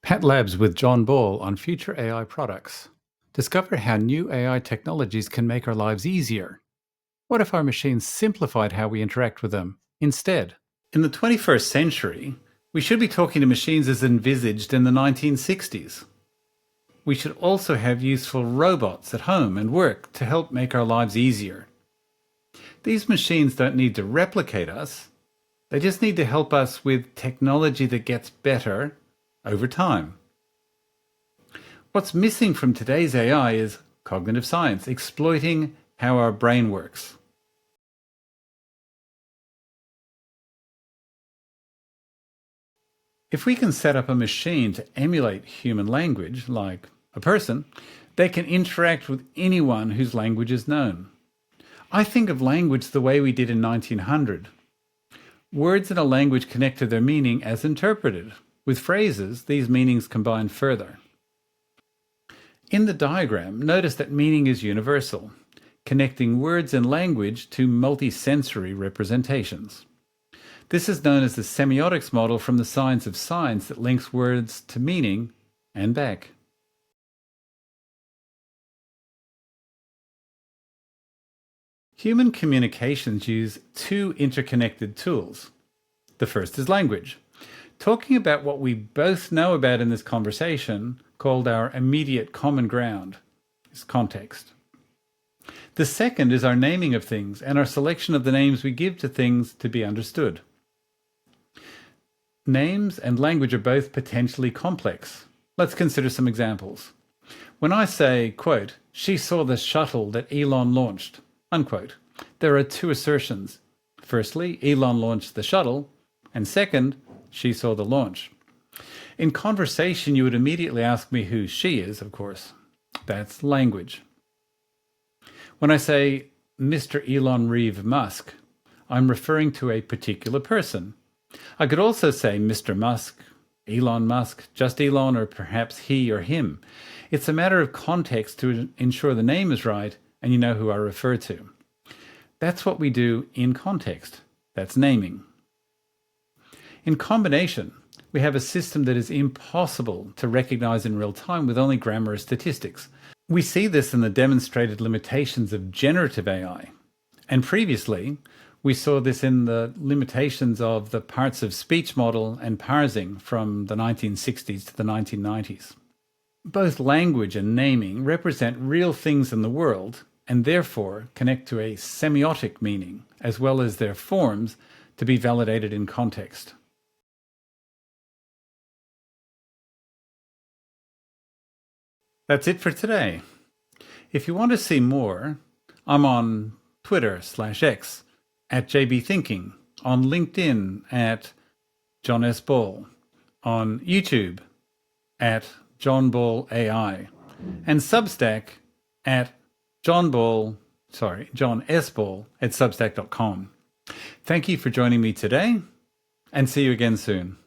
Pat Labs with John Ball on future AI products. Discover how new AI technologies can make our lives easier. What if our machines simplified how we interact with them instead? In the 21st century, we should be talking to machines as envisaged in the 1960s. We should also have useful robots at home and work to help make our lives easier. These machines don't need to replicate us. They just need to help us with technology that gets better over time. What's missing from today's AI is cognitive science, exploiting how our brain works. If we can set up a machine to emulate human language, like a person, they can interact with anyone whose language is known. I think of language the way we did in 1900. Words in a language connect to their meaning as interpreted. With phrases, these meanings combine further. In the diagram, notice that meaning is universal, connecting words and language to multisensory representations. This is known as the semiotics model from the science of signs that links words to meaning and back. Human communications use two interconnected tools. The first is language, talking about what we both know about in this conversation, called our immediate common ground, is context. The second is our naming of things and our selection of the names we give to things to be understood. Names and language are both potentially complex. Let's consider some examples. When I say, quote, "She saw the shuttle that Elon launched," unquote, there are two assertions. Firstly, Elon launched the shuttle, and second, she saw the launch. In conversation, you would immediately ask me who she is, of course. That's language. When I say Mr. Elon Reeve Musk, I'm referring to a particular person. I could also say Mr. Musk, Elon Musk, just Elon, or perhaps he or him. It's a matter of context to ensure the name is right and you know who I refer to. That's what we do in context. That's naming. In combination, we have a system that is impossible to recognize in real time with only grammar or statistics. We see this in the demonstrated limitations of generative AI. And previously, we saw this in the limitations of the parts of speech model and parsing from the 1960s to the 1990s. Both language and naming represent real things in the world and therefore connect to a semiotic meaning, as well as their forms to be validated in context. That's it for today. If you want to see more, I'm on Twitter/X @JBThinking, on LinkedIn @John S. Ball, on YouTube @John Ball AI, and Substack John S. Ball @substack.com. Thank you for joining me today, and see you again soon.